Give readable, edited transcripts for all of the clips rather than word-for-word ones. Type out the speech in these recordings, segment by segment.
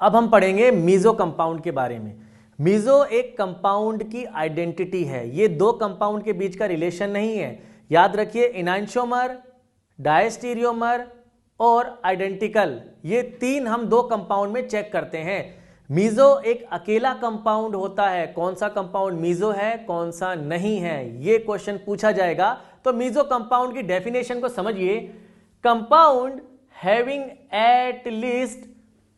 अब हम पढ़ेंगे मीजो कंपाउंड के बारे में। मीजो एक कंपाउंड की आइडेंटिटी है, ये दो कंपाउंड के बीच का रिलेशन नहीं है। याद रखिए, इनैंशियोमर, डायस्टीरियोमर और आइडेंटिकल, ये तीन हम दो कंपाउंड में चेक करते हैं। मीजो एक अकेला कंपाउंड होता है। कौन सा कंपाउंड मीजो है, कौन सा नहीं है, ये क्वेश्चन पूछा जाएगा। तो मीजो कंपाउंड की डेफिनेशन को समझिए। Compound having at least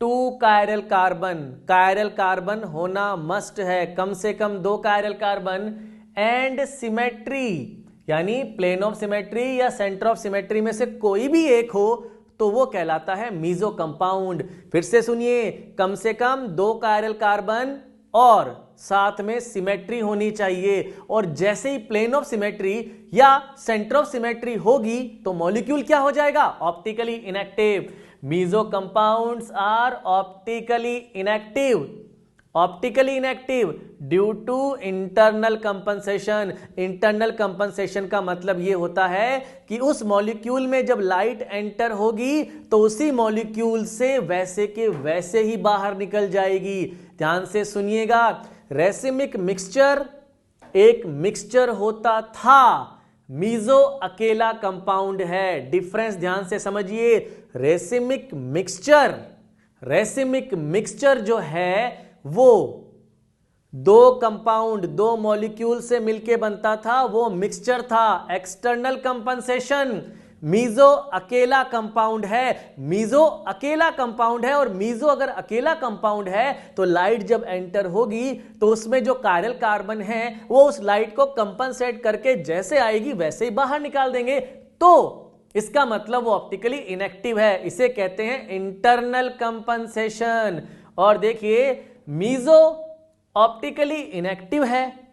2 chiral carbon, chiral carbon होना मस्ट है, कम से कम 2 कायरल कार्बन, एंड सिमेट्री यानी प्लेन ऑफ सिमेट्री या सेंटर ऑफ सिमेट्री में से कोई भी एक हो तो वो कहलाता है मीजो कंपाउंड। फिर से सुनिए, कम से कम 2 कायरल कार्बन और साथ में सिमेट्री होनी चाहिए। और जैसे ही प्लेन ऑफ सिमेट्री या सेंटर ऑफ सिमेट्री होगी तो मॉलिक्यूल क्या हो जाएगा, optically inactive. Meso compounds are optically inactive, optically inactive due to internal compensation. Internal compensation का मतलब यह होता है कि उस मॉलिक्यूल में जब लाइट एंटर होगी तो उसी मॉलिक्यूल से वैसे के वैसे ही बाहर निकल जाएगी। ध्यान से सुनिएगा, रेसिमिक मिक्सचर एक मिक्सचर होता था, मीजो अकेला कंपाउंड है। डिफरेंस ध्यान से समझिए। रेसिमिक मिक्सचर, रेसिमिक मिक्सचर जो है वो दो कंपाउंड, दो मॉलिक्यूल से मिलके बनता था, वो मिक्सचर था। एक्सटर्नल कंपनसेशन, मीजो अकेला कंपाउंड है। मीजो अकेला कंपाउंड है और मीजो अगर अकेला कंपाउंड है तो लाइट जब एंटर होगी तो उसमें जो कायरल कार्बन है वो उस लाइट को कंपनसेट करके जैसे आएगी वैसे ही बाहर निकाल देंगे। तो इसका मतलब वो ऑप्टिकली इनएक्टिव है, इसे कहते हैं इंटरनल कंपनसेशन। और देखिए, मीजो ऑप्टिकली इनएक्टिव है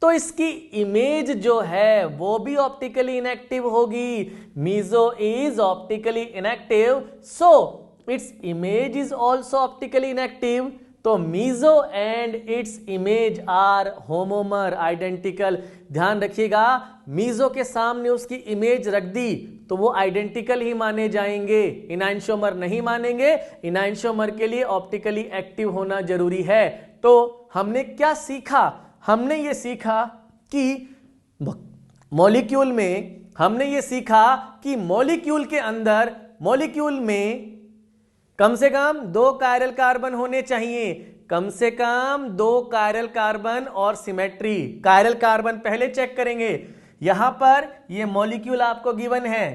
तो इसकी इमेज जो है वो भी ऑप्टिकली इनएक्टिव होगी। Meso is optically inactive so its image is also optically inactive. तो meso and its image are homomer, identical. ध्यान रखिएगा, मीजो के सामने उसकी इमेज रख दी तो वो आइडेंटिकल ही माने जाएंगे, इनैंशियोमर नहीं मानेंगे। इनैंशियोमर के लिए ऑप्टिकली एक्टिव होना जरूरी है। तो हमने क्या सीखा, हमने ये सीखा कि मॉलिक्यूल में, हमने ये सीखा कि मॉलिक्यूल के अंदर, मॉलिक्यूल में कम से कम 2 कायरल कार्बन होने चाहिए, कम से कम 2 कायरल कार्बन और सिमेट्री। कायरल कार्बन पहले चेक करेंगे। यहां पर ये मॉलिक्यूल आपको गिवन है,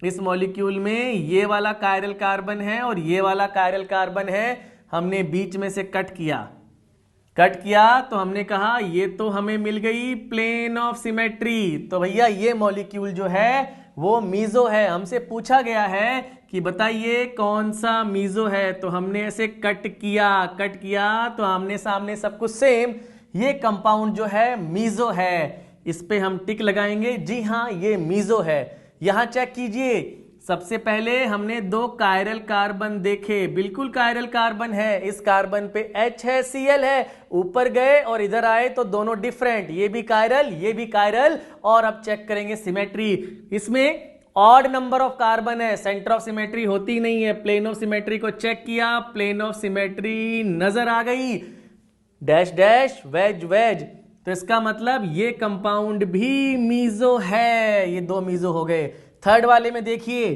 इस मॉलिक्यूल में ये वाला कायरल कार्बन है और ये वाला कायरल कार्बन है। हमने बीच में से कट किया, कट किया तो हमने कहा ये तो हमें मिल गई प्लेन ऑफ सिमेट्री। तो भैया ये मॉलिक्यूल जो है वो मीजो है। हमसे पूछा गया है कि बताइए कौन सा मीजो है, तो हमने ऐसे कट किया, कट किया तो आमने सामने सब कुछ सेम। ये कंपाउंड जो है मीजो है, इस पे हम टिक लगाएंगे, जी हाँ ये मीजो है। यहां चेक कीजिए, सबसे पहले हमने 2 कायरल कार्बन देखे, बिल्कुल कायरल कार्बन है, इस कार्बन पे H है, Cl है। ऊपर गए और इधर आए तो दोनों डिफरेंट, ये भी कायरल ये भी कायरल। और अब चेक करेंगे सिमेट्री, इसमें ऑड नंबर ऑफ कार्बन है, सेंटर ऑफ सिमेट्री होती नहीं है। प्लेन ऑफ सिमेट्री को चेक किया, प्लेन ऑफ सिमेट्री नजर आ गई, डैश डैश वेज वेज। तो इसका मतलब ये कंपाउंड भी मीजो है, ये 2 मीजो हो गए। थर्ड वाले में देखिए,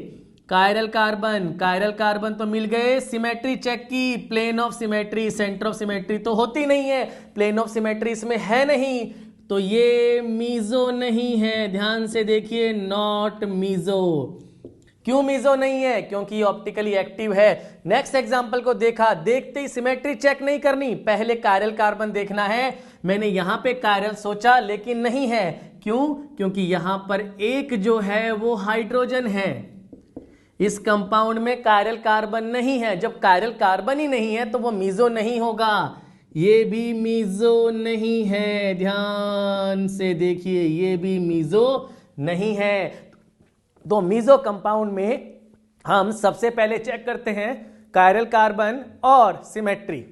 कायरल कार्बन, कायरल कार्बन तो मिल गए, सिमेट्री चेक की, plane of symmetry, centre of symmetry तो होती नहीं है, प्लेन ऑफ सिमेट्री इसमें है नहीं, तो ये मीजो नहीं है। ध्यान से देखिए, नॉट मीजो। क्यों मीजो नहीं है, क्योंकि ऑप्टिकली एक्टिव है। नेक्स्ट एग्जांपल को देखा, देखते ही सिमेट्री चेक नहीं करनी, पहले कायरल कार्बन देखना है। मैंने यहां पे कायरल सोचा लेकिन नहीं है, क्यों, क्योंकि यहां पर एक जो है वो हाइड्रोजन है, इस कंपाउंड में कायरल कार्बन नहीं है। जब कायरल कार्बन ही नहीं है तो वो मीजो नहीं होगा, ये भी मीजो नहीं है। ध्यान से देखिए, ये भी मीजो नहीं है। तो मीजो कंपाउंड में हम सबसे पहले चेक करते हैं कायरल कार्बन और सिमेट्री।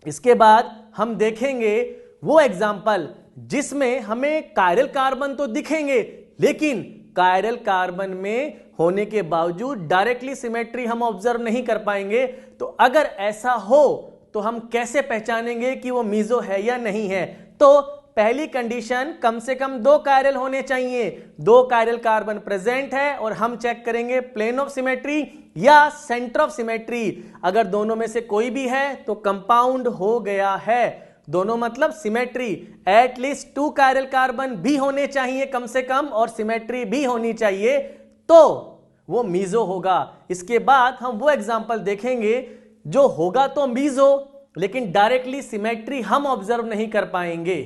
इसके बाद हम देखेंगे वो एग्जाम्पल जिसमें हमें कायरल कार्बन तो दिखेंगे लेकिन कायरल कार्बन में होने के बावजूद डायरेक्टली सिमेट्री हम ऑब्जर्व नहीं कर पाएंगे। तो अगर ऐसा हो तो हम कैसे पहचानेंगे कि वो मीजो है या नहीं है? तो पहली कंडीशन, कम से कम 2 कायरल होने चाहिए। 2 कायरल कार्बन प्रेजेंट है और हम चेक करेंगे प्लेन ऑफ सिमेट्री या सेंटर ऑफ सिमेट्री। अगर दोनों में से कोई भी है तो कंपाउंड हो गया है। दोनों मतलब सिमेट्री, एटलीस्ट 2 कायरल कार्बन भी होने चाहिए कम से कम और सिमेट्री भी होनी चाहिए, तो वो मीजो होगा। इसके बाद हम वो एग्जांपल देखेंगे जो होगा तो मीजो, लेकिन डायरेक्टली सिमेट्री हम ऑब्जर्व नहीं कर पाएंगे।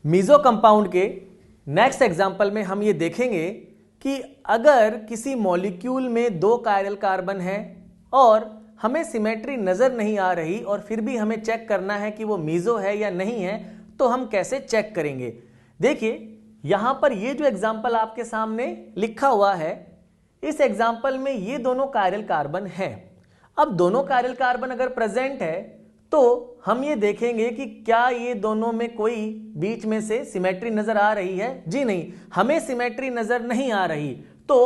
मीजो कंपाउंड के नेक्स्ट एग्जांपल में हम ये देखेंगे कि अगर किसी मॉलिक्यूल में 2 कायरल कार्बन है और हमें सिमेट्री नजर नहीं आ रही और फिर भी हमें चेक करना है कि वो मीजो है या नहीं है, तो हम कैसे चेक करेंगे? देखिए यहां पर ये जो एग्जांपल आपके सामने लिखा हुआ है, इस एग्जांपल में ये दोनों कायरल कार्बन है। अब दोनों कायरल कार्बन अगर प्रेजेंट है तो हम ये देखेंगे कि क्या ये दोनों में कोई बीच में से सिमेट्री नजर आ रही है? जी नहीं, हमें सिमेट्री नजर नहीं आ रही। तो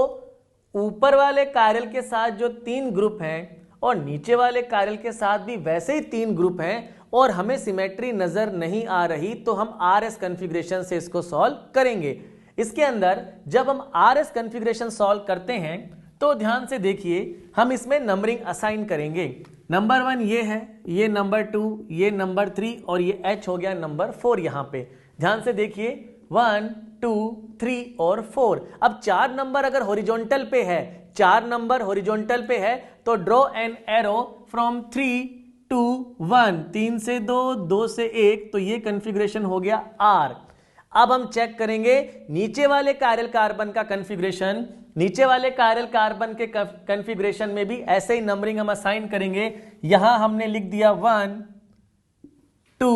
ऊपर वाले कायरल के साथ जो 3 ग्रुप हैं और नीचे वाले कायरल के साथ भी वैसे ही 3 ग्रुप हैं और हमें सिमेट्री नजर नहीं आ रही, तो हम RS कॉन्फ़िगरेशन से इसको सॉल्व करेंगे। इसके अंदर जब हम RS कॉन्फ़िगरेशन सॉल्व करते हैं तो ध्यान से देखिए, हम इसमें नंबरिंग असाइन करेंगे। नंबर 1 ये है, ये नंबर 2, ये नंबर 3 और ये H हो गया नंबर 4। यहां पे ध्यान से देखिए 1, 2, 3 और 4। अब 4 नंबर अगर हॉरिजॉन्टल पे है, 4 नंबर हॉरिजॉन्टल पे है, तो draw an arrow from 3 to 1, 3 से 2, 2 से 1, तो ये कॉन्फ़िगरेशन हो गया R। अब हम चेक करेंगे नीचे वाले कायरल कार्बन का कॉन्फ़िगरेशन। नीचे वाले कायरल कार्बन के कॉन्फ़िगरेशन में भी ऐसे ही नंबरिंग हम असाइन करेंगे। यहां हमने लिख दिया 1, 2,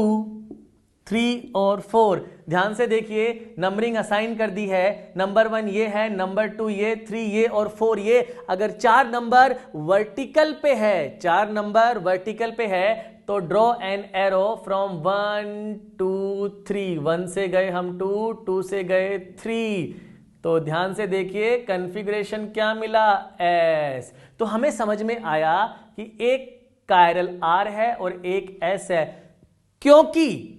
3 और 4। ध्यान से देखिए नंबरिंग असाइन कर दी है। नंबर 1 ये है, नंबर 2 ये, 3 ये और 4 ये। अगर 4 नंबर वर्टिकल पे है, 4 नंबर वर्टिकल पे है, तो ड्रॉ एन एरो फ्रॉम 1 2 3। 1 से गए हम 2, 2 से गए 3। तो ध्यान से देखिए कॉन्फ़िगरेशन क्या मिला? S। तो हमें समझ में आया कि एक कायरल R है और एक S है, क्योंकि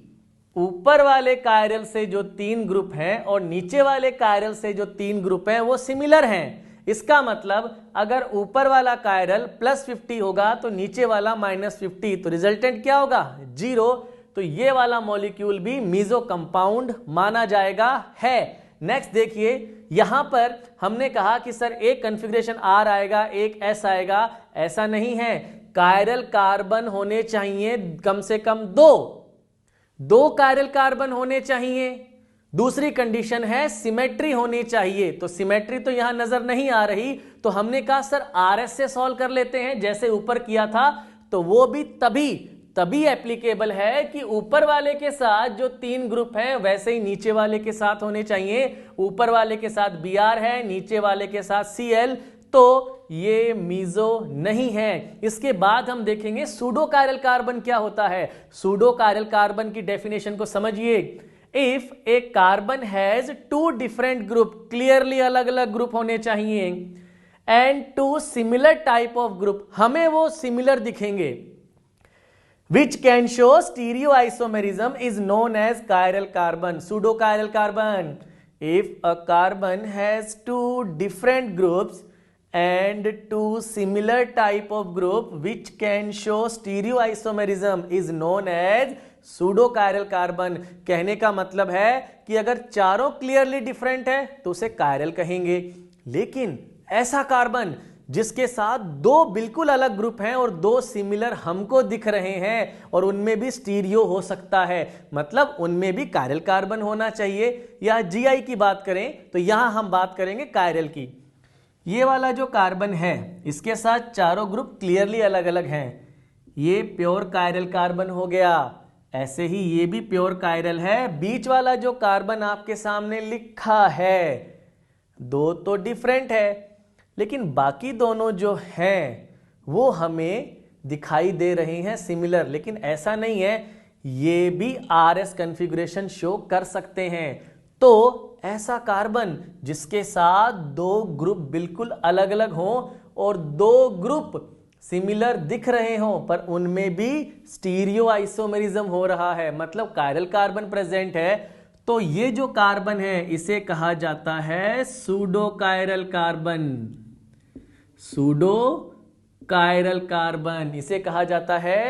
ऊपर वाले कायरल से जो 3 ग्रुप हैं और नीचे वाले कायरल से जो 3 ग्रुप हैं वो सिमिलर हैं। इसका मतलब अगर ऊपर वाला कायरल +50 होगा तो नीचे वाला -50, तो रिजल्टेंट क्या होगा? 0। तो ये वाला मॉलिक्यूल भी मीजो कंपाउंड माना जाएगा है। नेक्स्ट देखिए, यहां पर हमने कहा कि सर एक कॉन्फ़िगरेशन R आएगा, एक S आएगा। ऐसा नहीं है, कायरल कार्बन होने चाहिए कम से कम 2 कायरल कार्बन होने चाहिए। दूसरी कंडीशन है सिमेट्री होनी चाहिए। तो सिमेट्री तो यहां नजर नहीं आ रही, तो हमने कहा सर RS से सॉल्व कर लेते हैं जैसे ऊपर किया था। तो वो भी तभी एप्लीकेबल है कि ऊपर वाले के साथ जो 3 ग्रुप हैं वैसे ही नीचे वाले के साथ होने चाहिए। ऊपर वाले के साथ Br है, नीचे वाले के साथ Cl, तो ये मीजो नहीं है। इसके बाद हम देखेंगे सूडो कायरल कार्बन क्या होता है। सूडो कायरल कार्बन की डेफिनेशन को समझिए। If A carbon has 2 different group, clearly अलग अलग ग्रुप होने चाहिए, and 2 similar type of group, हमें वो सिमिलर दिखेंगे, which can show stereoisomerism is known as chiral carbon, pseudo chiral carbon. If a carbon has 2 different groups and 2 similar type of group which can show stereoisomerism is known as pseudo chiral carbon. कहने का मतलब है कि अगर चारों clearly different है तो उसे कायरल कहेंगे, लेकिन ऐसा कार्बन जिसके साथ 2 बिल्कुल अलग ग्रुप हैं और 2 सिमिलर हमको दिख रहे हैं और उनमें भी स्टीरियो हो सकता है, मतलब उनमें भी कायरल कार्बन होना चाहिए। या GI की बात करें तो यहां हम बात करेंगे कायरल की। ये वाला जो कार्बन है इसके साथ चारों ग्रुप क्लियरली अलग अलग हैं, ये प्योर कायरल कार्बन हो गया। ऐसे ही ये भी प्योर कायरल है। बीच वाला जो कार्बन आपके सामने लिखा है 2 तो डिफरेंट है, लेकिन बाकी दोनों जो हैं वो हमें दिखाई दे रहे हैं सिमिलर, लेकिन ऐसा नहीं है, ये भी RS कॉन्फ़िगरेशन शो कर सकते हैं। तो ऐसा कार्बन जिसके साथ दो ग्रुप बिल्कुल अलग अलग हों और दो ग्रुप सिमिलर दिख रहे हों पर उनमें भी स्टीरियो आइसोमेरिज्म हो रहा है, मतलब कायरल कार्बन प्रेजेंट है, तो ये जो कार्बन है इसे कहा जाता है pseudo chiral carbon. Pseudo chiral carbon, इसे कहा जाता है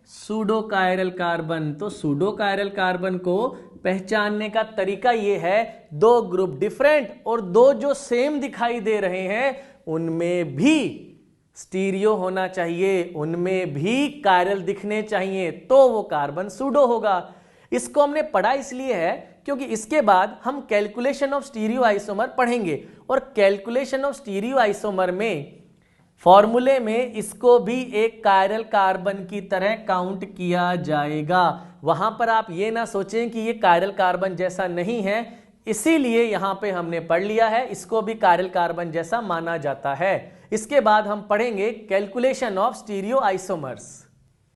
सूडो कायरल कार्बन। तो सूडो कायरल कार्बन को पहचानने का तरीका यह है, दो ग्रुप डिफरेंट और दो जो सेम दिखाई दे रहे हैं उनमें भी स्टीरियो होना चाहिए, उनमें भी कायरल दिखने चाहिए, तो वो कार्बन सूडो होगा। इसको हमने पढ़ा इसलिए है क्योंकि इसके बाद हम कैलकुलेशन ऑफ स्टीरियो आइसोमर पढ़ेंगे और कैलकुलेशन ऑफ स्टीरियो आइसोमर में फॉर्मूले में इसको भी एक कायरल कार्बन की तरह काउंट किया जाएगा। वहां पर आप ये ना सोचें कि ये कायरल कार्बन जैसा नहीं है, इसीलिए यहां पे हमने पढ़ लिया है, इसको भी कायरल कार्बन जैसा माना जाता है। इसके बाद हम पढ़ेंगे कैलकुलेशन ऑफ स्टीरियो आइसोमर्स।